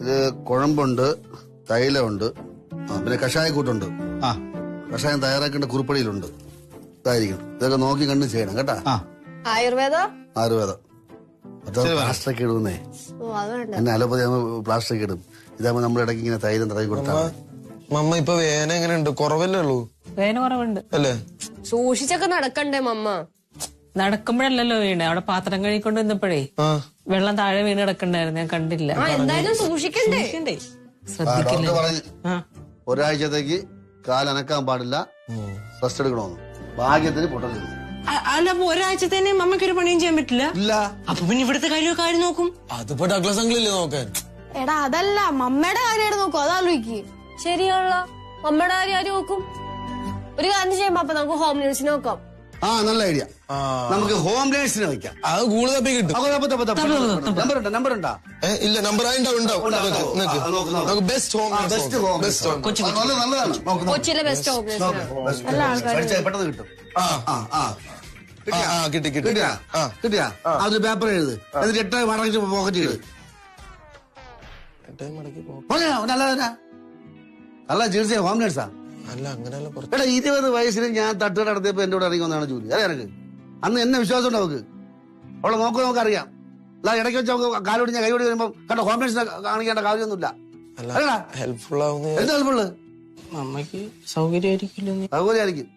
ഇത് കുഴമ്പുണ്ട്, തൈലമുണ്ട്, പിന്നെ കഷായക്കൂട്ടുണ്ട്. കഷായം തയ്യാറാക്കേണ്ട കുറിപ്പടിയിലുണ്ട്. ഇതായിരിക്കും. ഇതൊക്കെ നോക്കി കണ്ട് ചെയ്യണം കേട്ടാ. ആയുർവേദം പ്ലാസ്റ്ററൊക്കെ ഇടുന്നേ. എന്നെ അലോപ്പതി പ്ലാസ്റ്ററൊക്കെ ഇടും. ഇതാകുമ്പോ നമ്മൾ ഇടയ്ക്ക് ഇങ്ങനെ തൈലം തടവി കൊടുത്താൽ മമ്മ ഇപ്പൊ വേന എങ്ങനെയുണ്ട്? കുറവല്ലേ ഉള്ളൂ? വേന കുറവുണ്ട് അല്ലേ? സൂക്ഷിച്ചൊക്കെ നടക്കണ്ടേ മമ്മ? നടക്കുമ്പോഴല്ലോ വീണ്. അവിടെ പാത്രം കഴുകിക്കൊണ്ട് നിന്നപ്പോഴേ വെള്ളം താഴെ വീണ് കിടക്കണ്ടായിരുന്നു. ഞാൻ കണ്ടില്ല. എന്തായാലും സൂക്ഷിക്കണ്ടേ? ഡോക്ടർ പറഞ്ഞു ഒരാഴ്ചത്തേക്ക് കാലനക്കാൻ പാടില്ല, റെസ്റ്റ് എടുക്കണമെന്ന്. ഭാഗ്യത്തിന് പൊട്ടലില്ല. അല്ല, അപ്പൊ ഒരാഴ്ചത്തേനെ മമ്മയ്ക്കൊരു പണിയും ചെയ്യാൻ പറ്റില്ല? ഇല്ല. അപ്പൊ പിന്നെ ഇവിടുത്തെ കാര്യമൊക്കെ ആര് നോക്കും? അതിപ്പോ ഡഗ്ലസ് അങ്കിളില്ലേ നോക്കാൻ? എടാ അതല്ല, മമ്മയുടെ കാര്യം നോക്കും. അതാലോചിക്ക്. ശരിയാണല്ലോ, മമ്മയുടെ കാര്യം ആര് നോക്കും? ഒരു കാര്യം ചെയ്യാം പാപ്പ, നമുക്ക് ഹോം നേഴ്സിനെ നോക്കാം. നല്ല ഐഡിയ. നമുക്ക് ഹോം നേഴ്സിനെ വെക്കാം. അത് ഗൂഗിൾ തപ്പി കിട്ടും. നമ്പർ ഉണ്ടാ? ഇല്ല, നമ്പർ ബെസ്റ്റ് ഹോം നല്ലതാണ്. കൊച്ചിയിലെ ബെസ്റ്റ് ഹോം നേഴ്സ് പെട്ടെന്ന് കിട്ടും. കിട്ടിയാ അത് പേപ്പർ എഴുത്. എന്നിട്ട് 8 മടക്കി പോക്കറ്റ് ഇട്. നല്ല ചികിത്സ ഹോം നേഴ്സാ. അല്ല, അങ്ങനെയല്ല. എടാ 20 വയസ്സിൽ ഞാൻ തട്ടുകട നടത്തിയപ്പോ എന്റെ കൂടെ ഇറങ്ങി വന്നാണ് ജോലി. അതെ എനിക്ക് അന്ന് എന്നെ വിശ്വാസം ഉണ്ട്. അവക്ക് അവളെ നമുക്കറിയാം. അല്ല ഇടയ്ക്ക് വെച്ച് നമുക്ക് കാലോടി ഞാൻ കൈയോടി വരുമ്പോ കണ്ട ഹോം നേഴ്സിനെ കാണിക്കേണ്ട കാര്യമൊന്നുമില്ല. ഹെൽപ്ഫുൾ ആവുന്ന എന്ത് ഹെൽപ്ഫുള്ള്? മമ്മയ്ക്ക് സൗകര്യമായിരിക്കും.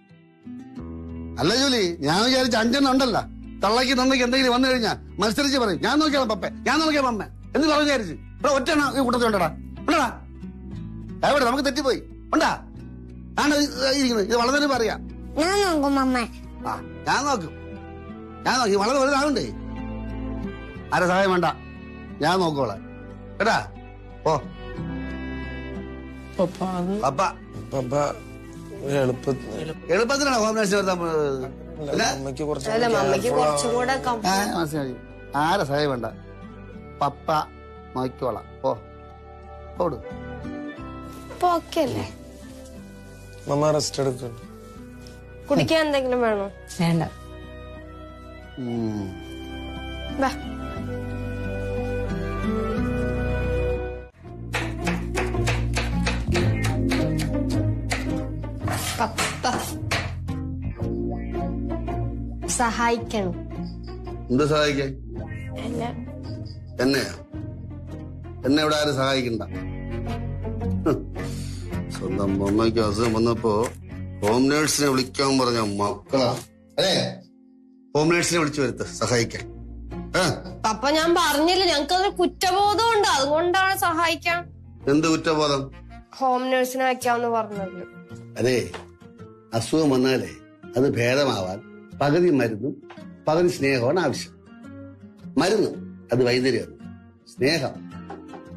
അല്ല ജോലി, ഞാൻ വിചാരിച്ച 5 ഉണ്ടല്ല. തള്ളക്ക് തന്നയ്ക്ക് എന്തെങ്കിലും വന്നു കഴിഞ്ഞാൽ മത്സരിച്ച് പറയും ഞാൻ നോക്കിയാൽ പപ്പേ, ഞാൻ നോക്കിയാൽ മമ്മ എന്ന് പറഞ്ഞു വിചാരിച്ച്. ഇവിടെ ഒറ്റ ഈ കൂട്ടത്തിൽ ഉണ്ടടാ. ഉണ്ടടാ എവിടെ? നമുക്ക് തെറ്റിപ്പോയി. ഉണ്ടാ ആണ് ഇരിക്കുന്നത്. ഇത് വളരെ പറയാം. ഞാൻ നോക്കും മമ്മ. ഞാൻ നോക്കും. വളരെ വലുതാവണ്ടേ. ആരെ സഹായം വേണ്ട, ഞാൻ നോക്കോളെ കേട്ടാ. ഓ പപ്പ എളുപ്പത്തിനാണ് ഹോം നേഴ്സിനെ വരുത്താൻ. മനസ്സിലായി. ആരെ സഹായം വേണ്ട, പപ്പ നോക്കോളാം. ഓട്. മമ്മ റെസ്റ്റ് എടുക്കുന്നു. കുടിക്കാൻ എന്തെങ്കിലും വേണോ? വേണ്ട. സഹായിക്കണം. എന്ത് സഹായിക്കാൻ? എന്നെയാ? എന്നെ ഇവിടെ ആരും സഹായിക്കണ്ട. സ്വന്തം അമ്മയ്ക്ക് അസുഖം വന്നപ്പോ ഹോം നേഴ്സിനെ വിളിക്കാൻ പറഞ്ഞ മക്കളാ. അല്ലേ? ഹോം നേഴ്സിനെ വിളിച്ചു വരുത്ത് സഹായിക്കാൻ. പപ്പ ഞാൻ പറഞ്ഞില്ല, ഞങ്ങൾക്കതൊരു കുറ്റബോധം ഉണ്ട്, അതുകൊണ്ടാണ് സഹായിക്കാം. എന്ത് കുറ്റബോധം? ഹോം നേഴ്സിനെ വെക്കാന്ന് പറഞ്ഞത്. അതെ, അസുഖം വന്നാലേ അത് ഭേദമാവാൻ പകുതി മരുന്നും പകുതി സ്നേഹമാണ് ആവശ്യം. മരുന്ന് അത് വൈദ്യുതിയാണ്. സ്നേഹം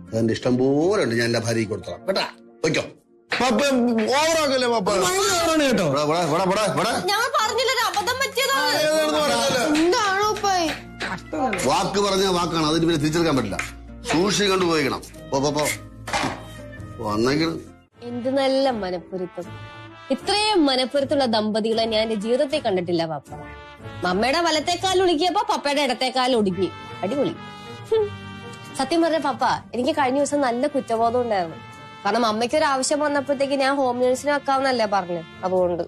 അതെന്റെ ഇഷ്ടം പോലെ ഉണ്ട്. ഞാൻ എന്റെ ഭാര്യയ്ക്ക് കൊടുത്തോളാം കേട്ടാ. വയ്ക്കോ. ഞാൻ പറഞ്ഞില്ല, അബദ്ധം പറ്റിയതാണ്. വാക്ക് പറഞ്ഞ വാക്കാണ്, അതിന് പിന്നെ തിരിച്ചെടുക്കാൻ പറ്റില്ല. സൂക്ഷിച്ച് കണ്ടുപോയിക്കണം. വന്നെങ്കിൽ എന്ത് നല്ല മനപ്പൊരുത്തം. ഇത്രയും മനപ്പൊരുത്തുള്ള ദമ്പതികളെ ഞാൻ എന്റെ ജീവിതത്തിൽ കണ്ടിട്ടില്ല പാപ്പ. മമ്മയുടെ വലത്തേക്കാൽ ഒടുക്കിയപ്പോ പപ്പയുടെ ഇടത്തേക്കാൽ ഒടുങ്ങി. അടിപൊളി. സത്യം പറഞ്ഞ പപ്പ, എനിക്ക് കഴിഞ്ഞ ദിവസം നല്ല കുറ്റബോധം ഉണ്ടായിരുന്നു. കാരണം അമ്മയ്ക്കൊരു ആവശ്യം വന്നപ്പോഴത്തേക്ക് ഞാൻ ഹോം നേഴ്സിനെ വെക്കാമെന്നല്ലേ പറഞ്ഞു. അതുകൊണ്ട്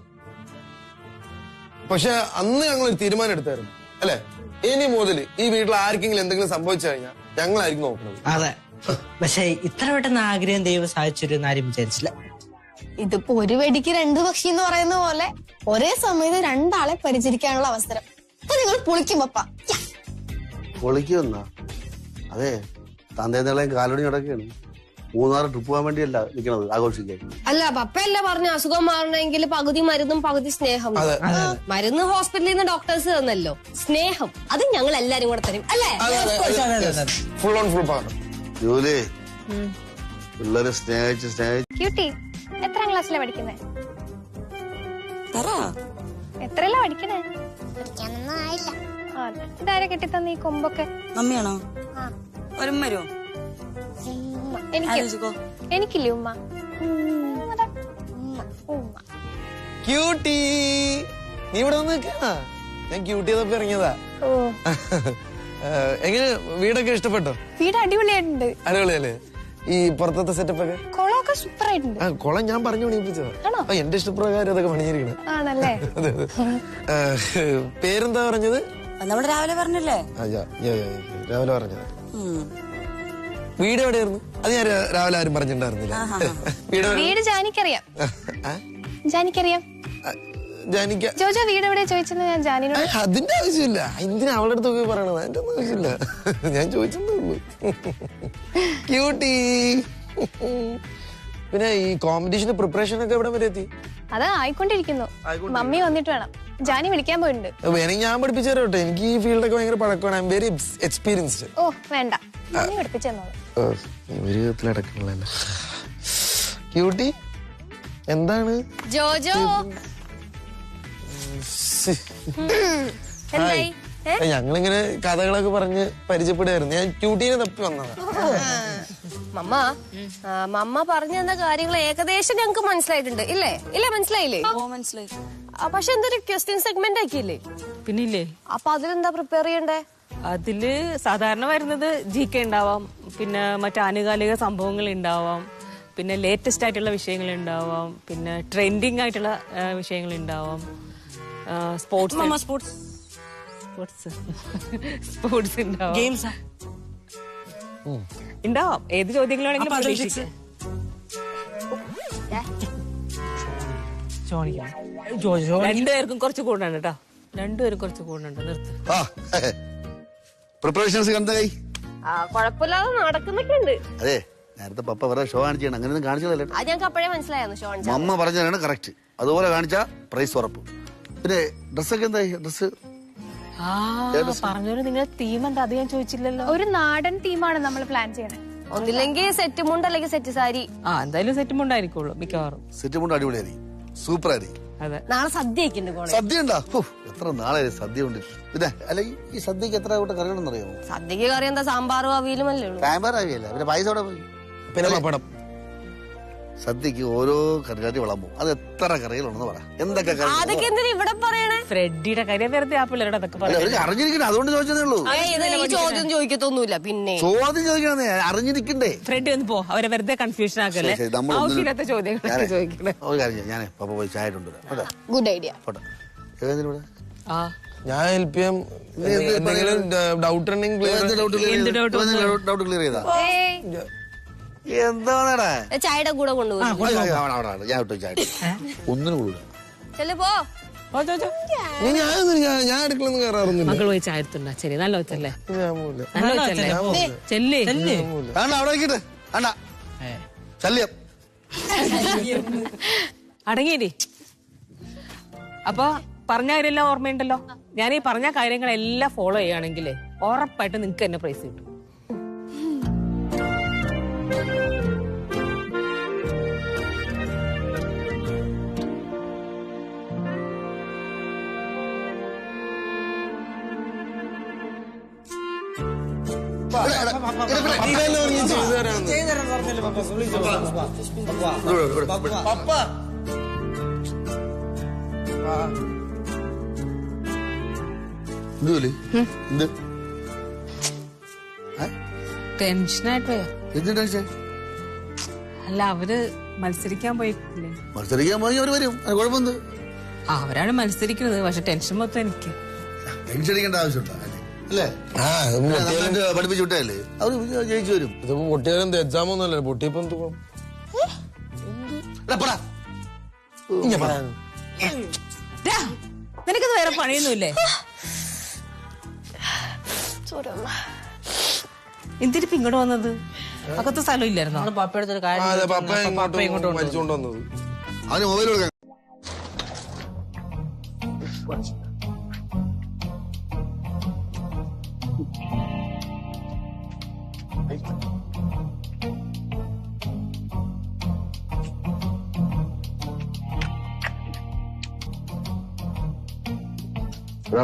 പക്ഷെ അന്ന് ഞങ്ങൾ ഒരു തീരുമാനം എടുത്തായിരുന്നു അല്ലെ? ഇനി മുതൽ ഈ വീട്ടിൽ ആർക്കെങ്കിലും എന്തെങ്കിലും സംഭവിച്ചു കഴിഞ്ഞാൽ ഞങ്ങളായിരിക്കും നോക്കുന്നത്. അതെ, പക്ഷെ ഇത്ര പെട്ടെന്ന് ആഗ്രഹം ദൈവം സാധിച്ചൊരു ആരും വിചാരിച്ചില്ല. ഇതിപ്പോ ഒരു വെടിക്ക് 2 പക്ഷി എന്ന് പറയുന്ന പോലെ ഒരേ സമയത്ത് 2 ആളെ പരിചരിക്കാനുള്ള അവസരം. അപ്പൊ നിങ്ങൾ പൊളിക്കും പപ്പ. പൊളിക്കുമെന്നാ? അതെ, തന്തേന്നേളെയും കാലൊടി നടക്കുകയാണ്. 3 ട്രിപ്പ് പോകാൻ വേണ്ടിയല്ല നിൽക്കണത്, ആഘോഷിക്കാൻ. അല്ല, പപ്പയല്ല പറഞ്ഞ അസുഖം മാറണമെങ്കിൽ പകുതി മരുന്നും പകുതി സ്നേഹം. മരുന്ന് ഹോസ്പിറ്റലിൽ നിന്ന് ഡോക്ടേഴ്സ് തന്നല്ലോ. സ്നേഹം അത് ഞങ്ങൾ എല്ലാരും കൂടെ തരും അല്ലേ? Full on full power. ജോലി പിള്ളേരെ സ്നേഹിച്ച് ക്യൂട്ടി, എത്രാം ക്ലാസ്സിലാ പഠിക്കുന്നേ? എത്രയല്ല പഠിക്കണേ? ഇതാരെ കെട്ടിത്തന്ന ഈ കൊമ്പൊക്കെ? അമ്മയാണോ? ഒരുമ്മ വരുമോ? എനിക്കില്ലേ ഉമ്മ? ക്യൂട്ടി, നീ ഇവിടെ വന്ന് നിൽക്കാ? ഞാൻ ക്യൂട്ടി ചെയ്തപ്പോ ഇറങ്ങിയതാ. എങ്ങനെ വീടൊക്കെ ഇഷ്ടപ്പെട്ടോ? വീട് അടിപൊളിയായിട്ടുണ്ട്. അടിപൊളിയല്ലേ? ഈ പുറത്തത്തെ സെറ്റപ്പ് ഒക്കെ? കുളമൊക്കെ സൂപ്പർ ആയിട്ടുണ്ട്. ആ കുളം ഞാൻ പറഞ്ഞു പണിയിപ്പിച്ചതാ. എന്റെ ഇഷ്ടപ്രകാരം അതൊക്കെ പണിഞ്ഞിരിക്കണം. ആണല്ലേ? പേരെന്താ പറഞ്ഞത്? നമ്മൾ രാവിലെ പറഞ്ഞല്ലേ? രാവിലെ പറഞ്ഞത്. വീട് എവിടെയായിരുന്നു? അത് ഞാൻ രാവിലെ ആരും പറഞ്ഞിട്ടുണ്ടായിരുന്നില്ല. വീട് ജാനിക്കറിയാം. ജാനിക്കറിയാം. ജാനിക്ക ജോജോ വീട് എവിടെ ചോദിച്ചത് ഞാൻ ജാനിനോട്. അതിന്റെ ആവശ്യമില്ല. എന്തിനാ അവളുടെ അടുത്തൊക്കെ പറയണത്? അതിന്റെ ഒന്നും ആവശ്യമില്ല. ഞാൻ ചോദിച്ചേ ഉള്ളൂ. ക്യൂട്ടി. പിന്നെ ഈ കോമ്പറ്റീഷന് പ്രിപ്പറേഷൻ ഒക്കെ എവിടെ വരെ എത്തി? അത് ആയിക്കൊണ്ടിരിക്കുന്നു. മമ്മി വന്നിട്ട് വേണം. ജാനി വിളിക്കാൻ പോയിട്ടുണ്ട്. വേണമെങ്കിൽ ഞാൻ പഠിപ്പിച്ചു തരാം. എനിക്ക് ഈ ഫീൽഡൊക്കെ ഭയങ്കര പഴക്കമാണ്. I am very experienced. ഓ വേണ്ട, മമ്മി പഠിപ്പിച്ചു തന്നോളൂ. ഒരു വിധത്തിലടക്കണല്ലോ. ക്യൂട്ടി എന്താണ്? ജോജോ എന്തായി? ഞങ്ങളിങ്ങനെ കഥകളൊക്കെ പറഞ്ഞ് പരിചയപ്പെടുകയായിരുന്നു. ഞാൻ ക്യൂട്ടീനെ തപ്പി വന്നതാ. മമ്മ പറഞ്ഞു തന്ന കാര്യങ്ങൾ ഏകദേശം ഞങ്ങക്ക് മനസ്സിലായിട്ടുണ്ട്. ഇല്ലേ? മനസ്സിലായില്ലേ? മനസ്സിലായി. പക്ഷെ എന്തൊരു ക്വസ്റ്റ്യൻ സെഗ്മെന്റ് ആക്കിയില്ലേ? പിന്നില്ലേ, അപ്പൊ അതിലെന്താ പ്രിപ്പയർ ചെയ്യണ്ടേ? അതില് സാധാരണ വരുന്നത് GK ഉണ്ടാവാം, പിന്നെ മറ്റു ആനുകാലിക സംഭവങ്ങൾ ഉണ്ടാവാം, പിന്നെ ലേറ്റസ്റ്റ് ആയിട്ടുള്ള വിഷയങ്ങൾ ഉണ്ടാവാം, പിന്നെ ട്രെൻഡിങ് ആയിട്ടുള്ള വിഷയങ്ങൾ ഉണ്ടാവാം, സ്പോർട്സ് ഉണ്ടാവാം, ഗെയിംസ് ഉണ്ടാവാം. ഏത് ചോദ്യങ്ങളാണെങ്കിലും പ്രതീക്ഷിക്കാം. രണ്ടുപേർക്കും കുറച്ച് കൂടുന്നുണ്ട് കേട്ടോ. രണ്ടുപേരും കുറച്ച് കൂടുന്നുണ്ട്. നിർത്ത്. പ്രിപ്പറേഷൻസ് കണ്ടായി? കുഴപ്പമില്ലാതെ നടക്കുന്നൊക്കെ ഉണ്ട്. അതെ, നേരത്തെ പപ്പ വേറെ ഷോ കാണിച്ചാണ്. അങ്ങനെയൊന്നും കാണിച്ചതല്ലേ? അത് ഞങ്ങൾക്ക് അപ്പോഴേ മനസ്സിലായിരുന്നു. ഷോ അമ്മ പറഞ്ഞതാണ് കറക്റ്റ്. അതുപോലെ കാണിച്ചാ പ്രൈസ് ഉറപ്പ്. പിന്നെ ഡ്രസ്സൊക്കെ എന്തായി? ഡ്രസ് പറഞ്ഞോര് നിങ്ങളുടെ തീം എന്താ? അത് ഞാൻ ചോദിച്ചില്ലല്ലോ. ഒരു നാടൻ തീമാണ് നമ്മൾ പ്ലാൻ ചെയ്യണേ. ഒന്നില്ലെങ്കിൽ സെറ്റ് മുണ്ട് അല്ലെങ്കിൽ സെറ്റ് സാരി. എന്തായാലും സെറ്റ് മുണ്ടായിരിക്കുള്ളൂ മിക്കവാറും. സെറ്റ് മുണ്ട് അടിപൊളിയായിരിക്കും, സൂപ്പർ ആയിരിക്കും. അതെ, നാളെ സദ്യ ഉണ്ട്. സദ്യ ഉണ്ടോ? എത്ര നാളെ സദ്യ ഉണ്ട്. പിന്നെ അല്ലെങ്കിൽ ഈ സദ്യക്ക് എത്ര കൂട്ടം കറികളെന്ന് അറിയാമോ? സദ്യക്ക് കറി എന്താ? സാമ്പാറും അവിയലും അല്ലേ ഉള്ളൂ. സാമ്പാർ ആവിയല്ല, പിന്നെ പായസം അവിടെ പോയി. പിന്നെ പപ്പടം. സദ്യക്ക് ഓരോ കറി വിളമ്പും. അത് എത്ര കറികളുണ്ടെന്ന് പറ. എന്തൊക്കെ കറി? അതൊക്കെ എന്തിനാ ഇവിടെ പറയണേ? ഫ്രെഡിയുടെ കാര്യം വെറുതെ ആ പിള്ളേരുടെ അതൊക്കെ പറയാം. അറിഞ്ഞിരിക്കണേ, അതുകൊണ്ട് ചോദിച്ചതേ ഉള്ളൂ. ഈ ചോദ്യം ചോദിക്കത്തൊന്നുമില്ല. പിന്നെ ചോദ്യം ചോദിക്കണേ, അറിഞ്ഞിരിക്കണ്ടേ? ഫ്രെഡ് ഒന്ന് പോ, അവരെ വെറുതെ കൺഫ്യൂഷൻ ആക്കല്ലേ. ആവശ്യമില്ലാത്ത ചോദ്യങ്ങൾ ചോദിക്കണേ. ഒരു കാര്യം, ഞാൻ പപ്പ പോയി ചായ കൊണ്ടുവരാം. Good idea. ഞാൻ ഹെൽപ്പ് ചെയ്യാം. എന്തെങ്കിലും ഡൗട്ട് ഉണ്ടെങ്കിൽ ഡൗട്ട് ക്ലിയർ ചെയ്താ എന്താണടാ? ചായയുടെ കൂടെ കൊണ്ടുപോകും. ഞാൻ വിട്ടു ചായ ഒന്നിനും കൂടെ. ചെല്ലു പോ. ഞാൻ അടുക്കളൊന്നും കയറാറൊന്നുമില്ല. മകൾ പോയി ചായ എടുത്തുണ്ടാ. ശരി, നല്ല വെച്ചല്ലേ? ചെല്ലേ അവിടെ വയ്ക്കട്ടെ. അണ്ണ ശല്യം അടങ്ങിയില്ലേ? അപ്പൊ പറഞ്ഞ കാര്യമെല്ലാം ഓർമ്മയുണ്ടല്ലോ. ഞാൻ ഈ പറഞ്ഞ കാര്യങ്ങളെല്ലാം ഫോളോ ചെയ്യുകയാണെങ്കിൽ ഉറപ്പായിട്ട് നിങ്ങക്ക് തന്നെ പ്രൈസ് കിട്ടും. ടെൻഷനായിട്ട് പോയാ? എന്ത് ടെൻഷൻ? അല്ല, അവര് മത്സരിക്കാൻ പോയില്ലേ? മത്സരിക്കാൻ പോയി അവര് വരും, കുഴപ്പമൊന്നും. അവരാണ് മത്സരിക്കുന്നത്. പക്ഷെ ടെൻഷൻ മൊത്തം എനിക്ക്. ടെൻഷൻ അടിക്കേണ്ട ആവശ്യമുണ്ടോ? അല്ലേ? പഠിപ്പിച്ചു വിട്ടല്ലേ, അവര് ജയിച്ചു വരും. ഇതിപ്പോ പൊട്ടിയാലും എക്സാം ഒന്നുമല്ല. പൊട്ടിയപ്പോ നിനക്കത് വേറെ പണിയൊന്നുമില്ലേ? എന്തിനിപ്പ ഇങ്ങോട്ട് വന്നത്? അകത്ത് സ്ഥലം ഇല്ലായിരുന്നോ? പപ്പയെടുത്തൊരു പപ്പ ഇങ്ങോട്ട് മരിച്ചുകൊണ്ട് വന്നത്. അവന് മൊബൈൽ കൊടുക്കാൻ.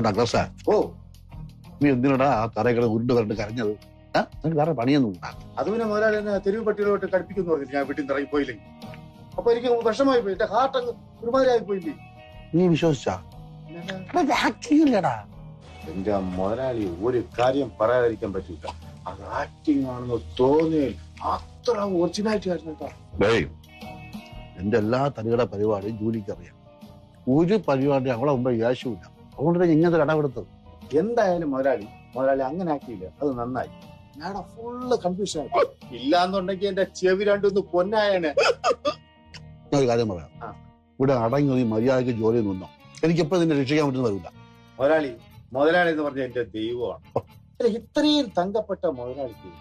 ഡോക്ടർ സാർ, നീ എന്തിനാടാ ആ തറയൊക്കെ ഉരുണ്ട് കറണ്ട് കരഞ്ഞത്? നിനക്ക് വേറെ പണിയൊന്നും അത് പിന്നെ മുതലാളി എന്നെ തെരുവ് പട്ടികളോട്ട് കടുപ്പിക്കുന്നു പറഞ്ഞിട്ട് ഞാൻ വീട്ടിൽ നിന്ന് ഇറങ്ങി പോയില്ലെങ്കിൽ അപ്പൊ എനിക്ക് വിഷമായി പോയി. എന്റെ ഹാർട്ട് അങ്ങ് ഒരുമാതിരി ആയി പോയില്ലേ. നീ വിശ്വസിച്ചാ? എന്റെ മുതലാളി ഒരു കാര്യം പറയാതിരിക്കാൻ പറ്റില്ല. അത് ആക്ടിങ് ആണെന്ന് തോന്നിയാൽ അത്ര ഒറിജിനാലിറ്റി ആയിരുന്നു കേട്ടോ. എന്റെ എല്ലാ തനികട പരിപാടിയും ജൂലിക്ക് അറിയാം. ഒരു പരിപാടി അവളെ മുമ്പ് യാശുമില്ല. അതുകൊണ്ട് ഇങ്ങനത്തെ കടമെടുത്തത്. എന്തായാലും മുതലാളി അങ്ങനെ ആക്കിയില്ല, അത് നന്നായി. ഞാൻ ഫുള്ള് കൺഫ്യൂഷൻ ആയി. ഇല്ലാന്നുണ്ടെങ്കിൽ എന്റെ ചെവി രണ്ടൊന്ന് പൊന്നായാണ്. ഞാൻ ഒരു കാര്യം പറയാം, ഇവിടെ അടങ്ങി നീ മര്യാദയ്ക്ക് ജോലി നിന്നോ. എനിക്കെപ്പോഴും നിന്നെ രക്ഷിക്കാൻ പറ്റുന്ന വരില്ല. മുതലാളി എന്ന് പറഞ്ഞ എന്റെ ദൈവമാണ്. ഇത്രയും തങ്കപ്പെട്ട മുതലാളിക്ക്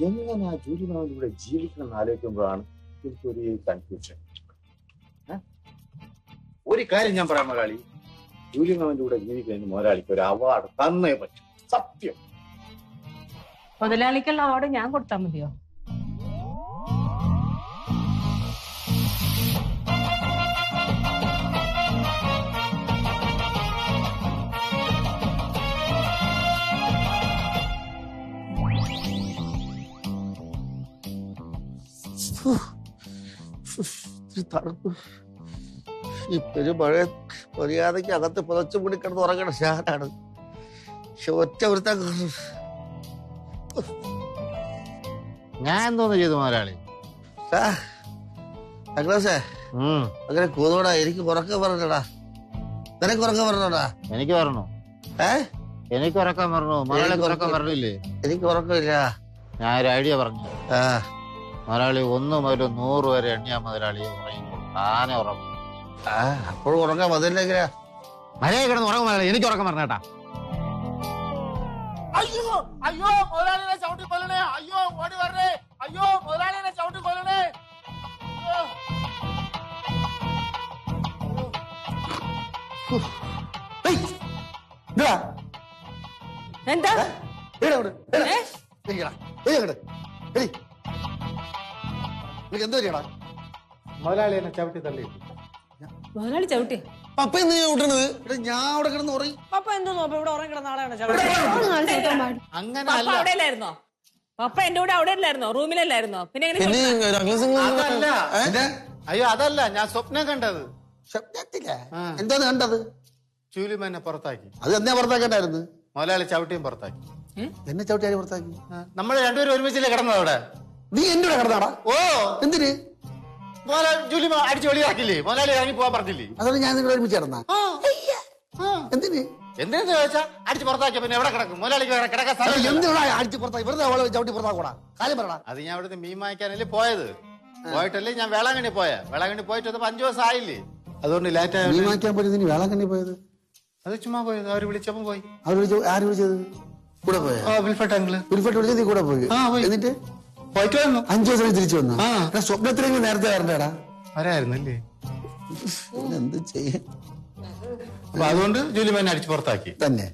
എങ്ങനെ ആ ജൂലി മാമിലൂടെ ജീവിക്കണം എന്ന് ആലോചിക്കുമ്പോഴാണ് എനിക്കൊരു കൺഫ്യൂഷൻ. ഒരു കാര്യം ഞാൻ പറയാം മുതലാളി, ജൂലി മാമിന്റെ കൂടെ ജീവിക്കുന്നതിന് മുതലാളിക്ക് ഒരു അവാർഡ് തന്നേ പറ്റും. സത്യം. മുതലാളിക്കുള്ള അവാർഡ് ഞാൻ കൊടുത്താൽ മതിയോ? തണുപ്പ്. ഇപ്പൊരു മഴ മര്യാദയ്ക്ക് അകത്ത് പുതച്ചു കൂടി കിടന്ന് ഉറങ്ങണ ഷാനാണ്. പക്ഷെ ഒറ്റ ഒരുത്ത ഞാൻ എന്തോന്ന് ചെയ്തു മുതലാളി? അഗ്നസേ അങ്ങനെ കൂതോടാ. എനിക്ക് ഉറക്കം പറഞ്ഞടാ. നിനക്ക് ഉറക്കം പറഞ്ഞോടാ? എനിക്ക് പറഞ്ഞു. എനിക്ക് ഉറക്കം പറഞ്ഞു. മുതലാളിക്ക് ഉറക്കം പറഞ്ഞില്ലേ? എനിക്ക് ഉറക്കമില്ല. ഞാൻ ഒരു ഐഡിയ പറഞ്ഞു. മുതലാളി 1 മുതൽ 100 വരെ എണ്ണിയാ മുതലാളി ഉറങ്ങിക്കോളും. താനെ ഉറങ്ങും. അപ്പോഴും ഉറങ്ങാൻ മതിലെങ്കിലാ മര്യാദ കിടന്ന് ഉറങ്ങും മുതലാളി. എനിക്ക് ഉറക്കം പറഞ്ഞേട്ടാ. അയ്യോ അയ്യോ മുതലാളിനെ ചവിട്ടി കൊല്ലണേ. അയ്യോ ഓടി വരണേ. അയ്യോ മുതലാളിനെ ചവിട്ടി കൊല്ലണേ. എന്താ എന്തോ ചെയ്യടാ? മുതലാളി എന്നെ ചവിട്ടി തള്ളി. മുതലാളി ചവിട്ടി? പപ്പ എന്ന് ഞാൻ വിട്ടണത്? ഞാൻ അവിടെ കിടന്ന് ഉറങ്ങി. പപ്പ എന്തോന്നോ ഇവിടെ ഉറങ്ങി കിടന്ന ആളാണ് ചവിട്ടി? അങ്ങനെ പപ്പ അവിടെ അല്ലായിരുന്നോ? പപ്പ എന്റെ കൂടെ അവിടെ അല്ലായിരുന്നോ? റൂമിലല്ലായിരുന്നോ? പിന്നെ അതല്ല. അയ്യോ അതല്ല, ഞാൻ സ്വപ്നം കണ്ടത്. സ്വപ്നത്തില്ല. എന്താന്ന് കണ്ടത്? ചൂലിമനെ പുറത്താക്കി. അത് എന്നാ പുറത്താക്കണ്ടായിരുന്നു? മുതലാളി ചവിട്ടിയും പുറത്താക്കി. എന്നെ ചവിട്ടിയാലും പുറത്താക്കി. നമ്മൾ രണ്ടുപേരും ഒരുമിച്ചല്ലേ കിടന്നത് അവിടെ? നീ എന്റെ കൂടെ കിടന്നാടാ? ഓ എന്തിന്? ജൂലി അടിച്ചു വെളിയാക്കില്ലേ? മുതലാളി ഇറങ്ങി പോവാൻ പറഞ്ഞില്ലേ? അതുകൊണ്ട് ഞാൻ നിങ്ങൾ ഒരുമിച്ച് കിടന്നാ? എന്തിന്? എന്തിനാ ചോദിച്ചാ അടിച്ച് പുറത്താക്കിയ പിന്നെ എവിടെ കിടക്കും? മുതലാളിക്ക് കിടക്കാൻ സ്ഥലം എന്തിനാ അടിച്ച് പുറത്താക്കി? വെറുതെ അവളെ ചവിട്ടി പുറത്താക്കൂടാ? കാര്യം പറയടാ. അത് ഞാൻ ഇവിടുത്തെ മീൻ വാങ്ങിക്കാനല്ലേ പോയത്. പോയിട്ടല്ലേ ഞാൻ വേളാങ്കണ്ണി വേളാങ്കണ്ണി പോയിട്ട് 5 ദിവസം ആയില്ലേ? അതുകൊണ്ട് ലേറ്റ് നീ വാങ്ങിക്കാൻ പോയത്? നീ വേളാങ്കണ്ണി പോയത്? അത് ചുമ്മാ പോയത്. അവര് വിളിച്ചപ്പോ പോയി. അവർ വിളിച്ചു? ആര് വിളിച്ചത്? കൂടെ പോയ വിൽഫട്ട് അങ്കിള്. വിൽഫട്ട് വിളിച്ചത് നീ കൂടെ പോയി? എന്നിട്ട് പോയിട്ട് വന്നു. 5 ദിവസം തിരിച്ചു വന്നു. സ്വപ്നത്തിലെങ്കിലും നേരത്തെ വരണ്ടേടാ. വരായിരുന്നല്ലേ? എന്ത് ചെയ്യാൻ? അപ്പൊ അതുകൊണ്ട് ജൂലിമേനെ അടിച്ച് പുറത്താക്കി തന്നെ.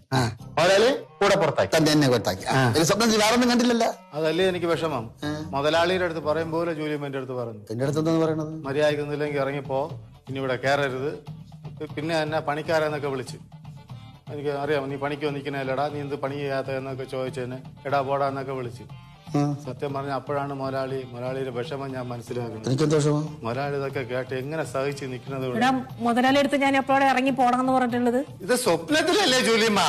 മുതലാളി കൂടെ പുറത്താക്കി. തന്നെ എന്നെ പുറത്താക്കി. സ്വപ്നത്തിൽ വേറൊന്നും കണ്ടില്ലല്ലോ. അതല്ലേ എനിക്ക് വിഷമം. മുതലാളിയുടെ അടുത്ത് പറയും പോലെ ജൂലിമേന്റെ അടുത്ത് പറഞ്ഞു. എന്റെ അടുത്ത് എന്താന്ന് പറയണത്? മര്യാദക്കൊന്നുമില്ലെങ്കിൽ ഇറങ്ങിപ്പോ, ഇനി ഇവിടെ കയറരുത്. പിന്നെ എന്നെ പണിക്കാരെന്നൊക്കെ വിളിച്ച്. എനിക്ക് അറിയാം നീ പണിക്ക് വന്നിക്കണല്ലേടാ, നീ എന്ത് പണി ചെയ്യാത്ത എന്നൊക്കെ ചോദിച്ചതിന് എടാ പോടാ എന്നൊക്കെ വിളിച്ച്. സത്യം പറഞ്ഞ അപ്പോഴാണ് മുതലാളിയുടെ വിഷമം ഞാൻ മനസ്സിലാക്കുന്നത്. മുതലാളി ഇതൊക്കെ കേട്ട് എങ്ങനെ സഹിച്ച് നിൽക്കുന്നത്. മുതലാളി അടുത്ത് ഞാൻ എപ്പോഴാണ് ഇറങ്ങി പോണെന്ന് പറഞ്ഞിട്ടുള്ളത്? ഇത് സ്വപ്നത്തിലല്ലേ ജൂലിയമ്മ?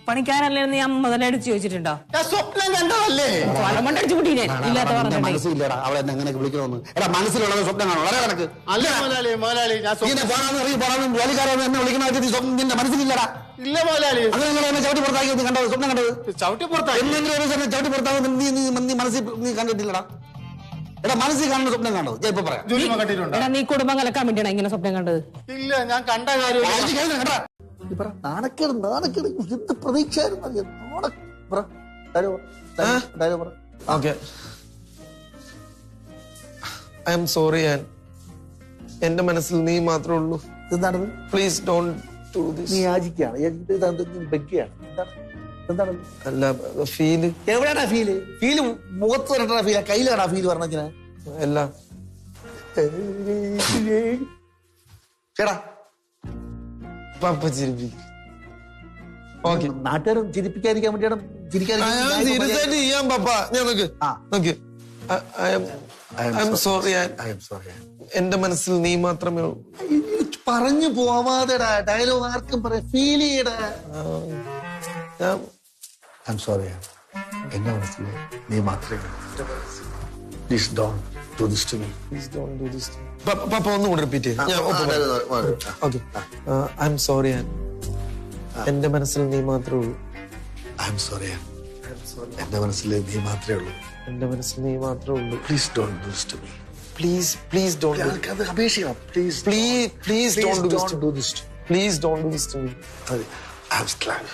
പണിക്കാരല്ലേന്ന് ഞാൻ മുതലാളി ചോദിച്ചിട്ടുണ്ടോ? സ്വപ്നം കണ്ടതല്ലേ? മനസ്സില്ലടാ അവളെ എങ്ങനെ വിളിക്കണമെന്ന്. എടാ മനസ്സിലുള്ളത് സ്വപ്നം കാണും. വളരെ കണക്ക് അല്ല മുതലാളി. എന്നെ വിളിക്കണ സ്വപ്നം മനസ്സിലില്ലടാ. ഇല്ല മുതലാളി. അങ്ങനെ ചവിട്ടി പുറത്താക്കി കണ്ടത്? സ്വപ്നം കണ്ടത്? ചവിട്ടി പുറത്താക്കി ചവിട്ടി പുറത്താകുന്ന നീ മനസ്സിൽ നീ കണ്ടിട്ടില്ലടാ. എടാ മനസ്സിൽ കാണുന്ന സ്വപ്നം കണ്ടത്? ഞാൻ ഇപ്പൊ പറയാം. ജൂലിമ കണ്ടിട്ടുണ്ടോ? നീ കുടുംബം കലക്കാൻ വേണ്ടിയാണ് ഇങ്ങനെ സ്വപ്നം കണ്ടത്? ഇല്ല, ഞാൻ കണ്ട കാര്യം. നാണക്കേട് നാണക്കേട് എന്ത് പ്രതീക്ഷയായിരുന്നു? Okay, I am sorry. എന്റെ മനസ്സിൽ നീ മാത്രമേ ഉള്ളൂ. എന്താണത്? Please don't do this. നീ യാചിക്കുകയാണ്, ബെഗ്ഗയാണ്. എന്താണ്? അല്ല, ഫീല്. എവിടെയാണാ ഫീല്? ഫീല് മുഖത്ത് വരട്ടാ ഫീൽ, കയ്യിലാണാ ഫീല് പറഞ്ഞ എല്ലാം. ചേടാ പപ്പ ചിരിപ്പിക്കും. ഓക്കെ, നാട്ടുകാരും ചിരിപ്പിക്കാതിരിക്കാൻ വേണ്ടിയാണ് സീരിയസ് ആയിട്ട് ചെയ്യാം പപ്പ. ഞാൻ നോക്ക്. I am sorry. എന്റെ മനസ്സിൽ നീ മാത്രമേ ഉള്ളൂ. പറഞ്ഞു പോവാതെടാ, ഡയലോഗ് ആർക്കും പറയാം. ഫീൽ ചെയ്യടാ. I am sorry. എന്റെ മനസ്സിൽ നീ മാത്രമേ ഉള്ളൂ. Please don't do this to me. Please don't do this. പപ്പ ഒന്നുകൂടെ റിപ്പീറ്റ് ചെയ്യാം. Okay. I am sorry an. എന്റെ മനസ്സിൽ നീ മാത്രമേ ഉള്ളൂ. I am sorry. എന്റെ മനസ്സിൽ നീ മാത്രമേ ഉള്ളൂ. എന്റെ മനസ്സിൽ നീ മാത്രമേ ഉള്ളൂ. Please don't do this to me. Please don't do അത് അപേക്ഷിക്കാം. Please don't do this to me. Please don't do this to me. I am glad.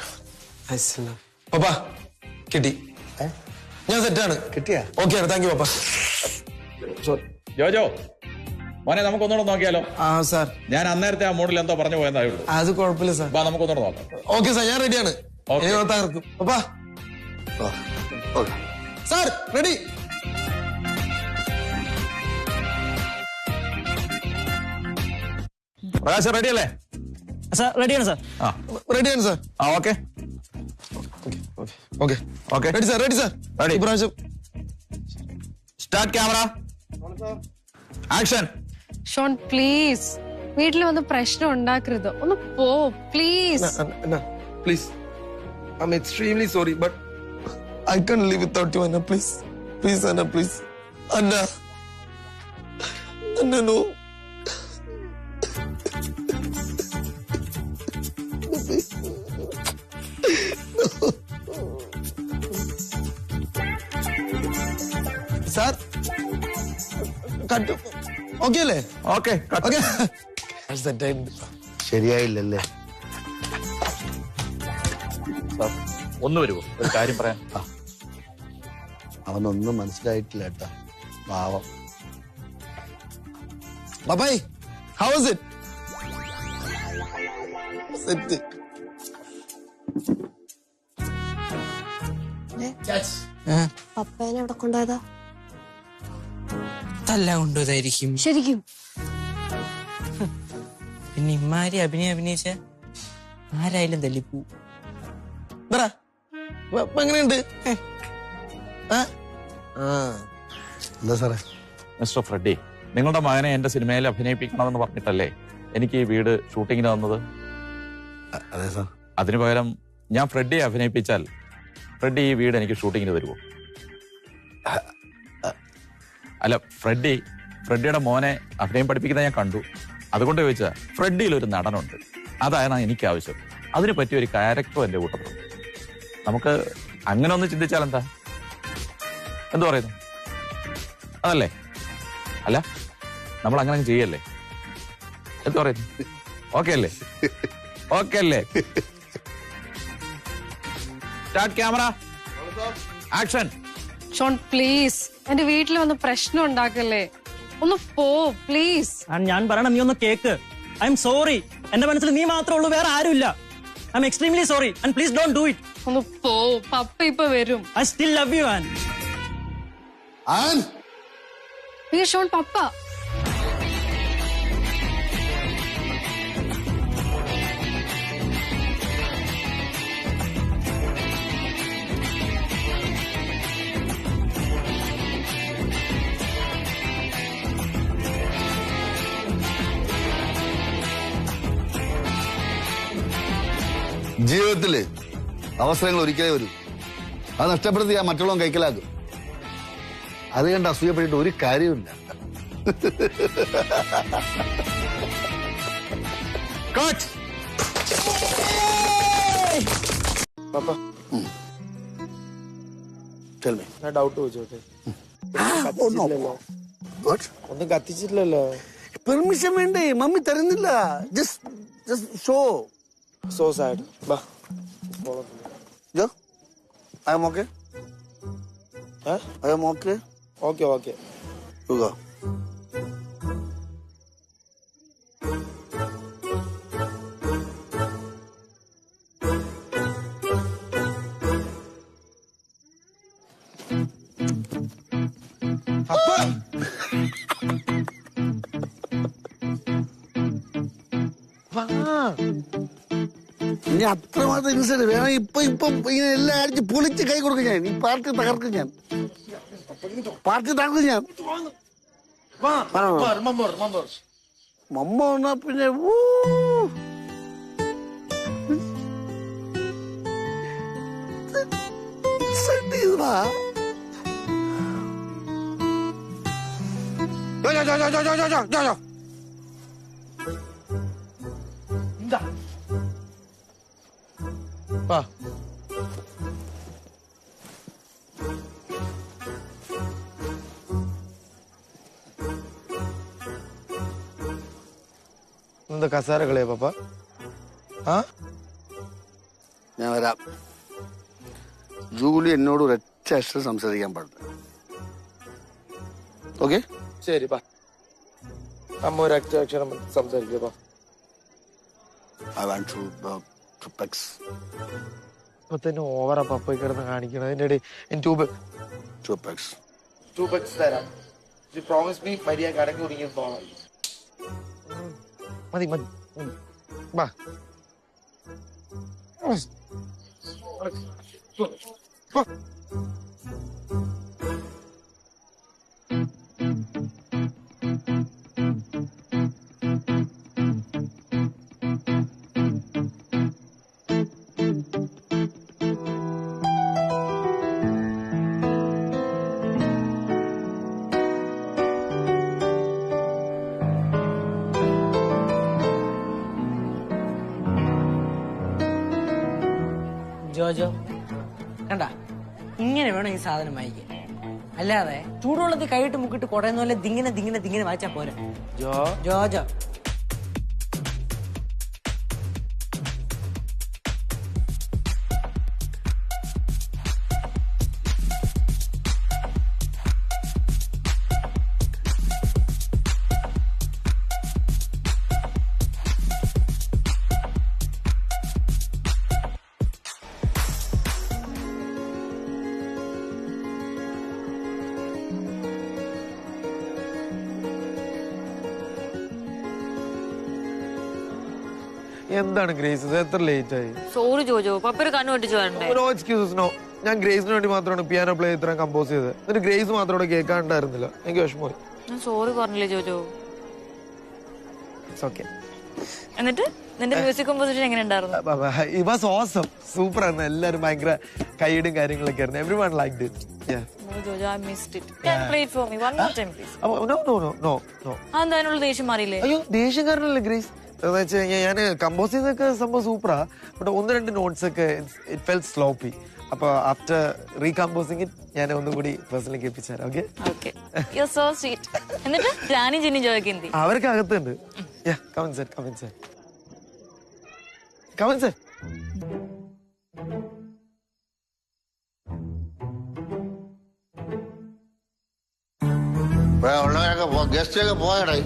പപ്പ കിട്ടി. ഞാൻ സെറ്റാണ്. കിട്ടിയാ? ഓക്കെ ആണ്. Thank you papa. Sorry. Jojo മോനെ നമുക്കൊന്നുകൂടെ നോക്കിയാലോ? ആ സാർ, ഞാൻ അന്നേരത്തെ ആ മൂഡിൽ എന്തോ പറഞ്ഞു പോയെന്നായുള്ളൂ. അത് കുഴപ്പമില്ല സാർ. വാ നമുക്കൊന്നുകൂടെ നോക്കാം. ഓക്കെ സാർ, ഞാൻ റെഡിയാണ്. തകർക്കും പപ്പ. Sir ready. പ്രകാശ് റെഡി അല്ലേ? സാർ റെഡിയാണ് സാർ. റെഡിയാണ് സാർ. ആ okay okay okay ready sir. Ready sir. Ready. ഇപ്രാവശ്യം start camera action. Sean please വീട്ടിൽ വന്ന് പ്രശ്നം ഉണ്ടാക്കരുത്. ഒന്ന് പോ please. Please. I am extremely sorry but I can live without you. Anna please please Anna please. Anna no. Sir cut. Okay അല്ലേ? Okay okay. ശരിയായില്ലല്ലേ? ഒന്ന് വരുമോ? ഒരു കാര്യം പറയാൻ. അവനൊന്നും മനസ്സിലായിട്ടില്ല കേട്ടാ, പാവം. ബബായ്, ഹൗ വാസ് ഇറ്റ്? സെറ്റ്. പപ്പേനെ എവിടെ കൊണ്ടുപോയതാ? തല്ലാൻ കൊണ്ടുപോയതായിരിക്കും. ശരിക്കും? പിന്നെ ഇമ്മാരി അഭിനയിച്ച ആരായാലും തല്ലിപ്പൂ. എങ്ങനെയുണ്ട്? എന്താ സാറേ? മിസ്റ്റർ ഫ്രെഡി, നിങ്ങളുടെ മകനെ എന്റെ സിനിമയിൽ അഭിനയിപ്പിക്കണമെന്ന് പറഞ്ഞിട്ടല്ലേ എനിക്ക് ഈ വീട് ഷൂട്ടിങ്ങിന് തന്നത്? അതെ സാർ. അതിനു പകരം ഞാൻ ഫ്രെഡിയെ അഭിനയിപ്പിച്ചാൽ ഫ്രെഡി ഈ വീട് എനിക്ക് ഷൂട്ടിങ്ങിന് തരുമോ? അല്ല, ഫ്രെഡിയുടെ മോനെ അഭിനയം പഠിപ്പിക്കുന്നത് ഞാൻ കണ്ടു. അതുകൊണ്ട് ചോദിച്ചാൽ ഫ്രെഡിയിൽ ഒരു നടനുണ്ട്, അതാണ് എനിക്ക് ആവശ്യം. അതിന് പറ്റിയ ഒരു ക്യാരക്ടറും എന്റെ കൂട്ടത്തിലുണ്ട്. നമുക്ക് അങ്ങനെ ഒന്ന് ചിന്തിച്ചാൽ എന്താ? എന്തു പറയുന്നു? അതല്ലേ? അല്ല, നമ്മൾ അങ്ങനെ ചെയ്യല്ലേ? എന്തു പറയുന്നു? ഓക്കെ അല്ലേ? ഓക്കെ അല്ലേ? Start camera action. Sean please എന്റെ വീട്ടിൽ വന്ന് പ്രശ്നം ഉണ്ടാക്കല്ലേ. ഒന്ന് പോ പ്ലീസ്. ഞാൻ പറയണം, നീ ഒന്ന് കേക്ക്. I am sorry. എന്റെ മനസ്സിൽ നീ മാത്രമേ ഉള്ളൂ, വേറെ ആരുമില്ല. I am extremely sorry and please don't do it. ഒന്ന് പോ, പപ്പ ഇപ്പൊ വരും. I still love you Ann. Sean പപ്പ. ജീവിതത്തില് അവസരങ്ങൾ ഒരിക്കലേ വരും. അത് നഷ്ടപ്പെടുത്തി ആ മറ്റുള്ളവൻ കൈക്കലാക്കും. അത് കണ്ട് അസൂയപ്പെട്ടിട്ട് ഒരു കാര്യമില്ല. ഡൗട്ട് ചോദിച്ചോട്ടെ? ഒന്നും കത്തിച്ചിട്ടില്ലല്ലോ. പെർമിഷൻ വേണ്ടേ? മമ്മി തരുന്നില്ല. Just show. So sad. Bah. Jo, I am okay. Huh? I am okay. Okay. You go. Papa. ഇനി അത്രമാത്രം ഇൻസൈഡ് വേണം. ഇപ്പൊ ഇങ്ങനെ എല്ലാം അടിച്ച് പൊളിച്ച് കൈ കൊടുക്കും ഞാൻ. ഈ പാർട്ടി തകർക്കും ഞാൻ. മമ്മ വന്നാ പിന്നെ വാ. എന്താ കസാര കളിയാ പപ്പ? ആ ഞാൻ വരാം. ജൂലി എന്നോട് ഒരൊറ്റ അക്ഷരം സംസാരിക്കാൻ പാടില്ല. ഓക്കെ? ശരി പാ. അമ്മ ഒരു അക്ഷരം സംസാരിക്കുക. I want to Tupac. ഇപ്പൊ തന്നെ ഓവറാ പപ്പ കിടന്ന് കാണിക്കണം. അതിന്റെ ഇടയിൽ Tupac തരാം. പ്രോമിസ് മീ മര്യാദ കടക്ക് കുടിക്കാൻ പോകണം. മതി മതി വാ. ജോജോ കണ്ട, ഇങ്ങനെ വേണം ഈ സാധനം വായിക്കാൻ. അല്ലാതെ ചൂടുവെള്ളത്തിൽ കൈയിട്ട് മുക്കിട്ട് കുടയുന്ന പോലെ ദിങ്ങനെ വായിച്ചാ പോരാ. ജോജോ എന്താണ് ഗ്രേസ് എത്ര ലേറ്റ് ആയി? സോറി ജോജോ, പപ്പയുടെ കണ്ണു പൊട്ടിച്ചു വരണ്ടേ? No excuses no. ഞാൻ ഗ്രേസിന് വേണ്ടി മാത്രമാണ് പിയാനോ പ്ലേ ഇത്രയും കമ്പോസ് ചെയ്തത്. എന്നിട്ട് ഗ്രേസ് മാത്രം ഇവിടെ കേൾക്കാണ്ടായിരുന്നില്ല. എനിക്ക് വിഷമമായി. ഞാൻ സോറി പറഞ്ഞില്ലേ ജോജോ? ഓക്കെ. എന്നിട്ട് നിന്റെ മ്യൂസിക് കമ്പോസിഷൻ എങ്ങനെ ഉണ്ടായിരുന്നു? It was awesome. സൂപ്പർ ആയിരുന്നു. എല്ലാരും ഭയങ്കര കൈയിടും കാര്യങ്ങളൊക്കെ ആയിരുന്നു. Everyone liked it. No Jojo, I missed it. Can you play it for me one more time please? No. അതെന്താ ദേഷ്യം മാറിയില്ലേ? അയ്യോ ദേഷ്യക്കാരനല്ലേ ഗ്രേസ്. എന്ന് വെച്ച് കഴിഞ്ഞാൽ ഞാൻ കമ്പോസ് ചെയ്തൊക്കെ സംഭവം സൂപ്പറാ. ബട്ട് ഒന്ന് രണ്ട് നോട്ട്സ് ഒക്കെ ഇറ്റ് ഫെൽറ്റ് സ്ലോപ്പി. അപ്പൊ ആഫ്റ്റർ റീകമ്പോസിംഗ് ഇറ്റ് ഞാൻ ഒന്നും കൂടി പേഴ്സണലി കേൾപ്പിച്ചു തരാം. ഓക്കെ? You're so sweet. എന്നിട്ട് ജാനി ജിന്നി ജോയ്ക്ക് എന്തി? അവർക്ക് അകത്തുണ്ട്. Come inside. ഗസ്റ്റൊക്കെ പോയടേ.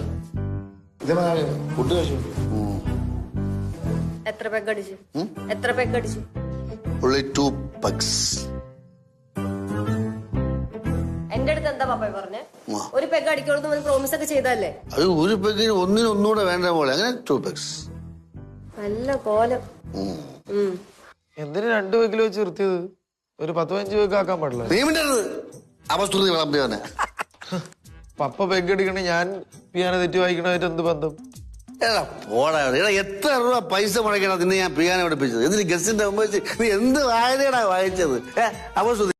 ഫുഡ് കഴിച്ചു. എത്ര പെഗ് അടിച്ചു? Only 2 pegs. എന്റെ അടുത്ത് എന്താ പപ്പ പറഞ്ഞേ? ഒരു പെഗ് അടിക്കണമെന്ന് പ്രോമിസ് ഒക്കെ ചെയ്തല്ലേ? അത് ഒരു പെഗിന് ഒന്നിനൊന്നുകൂടെ വേണ്ട പോലെ. അങ്ങനെ 2 pegs. നല്ല കോലം. എന്തിനു 2 പെഗിൽ വെച്ച് നിർത്തിയത്? ഒരു 10-15 പെഗ് ആക്കാൻ പാടില്ല. അപസ്തുതി വിളമ്പിയവനെ. പപ്പ പെഗ് അടിക്കണേ ഞാൻ പിയാനോ തെറ്റി വായിക്കണമായിട്ട് എന്ത് ബന്ധം? പോടാ. എത്ര രൂപ പൈസ മുടക്കണം നിന്നെ ഞാൻ പിയാനോ പഠിപ്പിച്ചത്? എന്നിട്ട് ഗസ്റ്റിന്റെ മുമ്പ് വെച്ച് നീ എന്ത് വായനയാടാ വായിച്ചത്? അപസ്തുതി.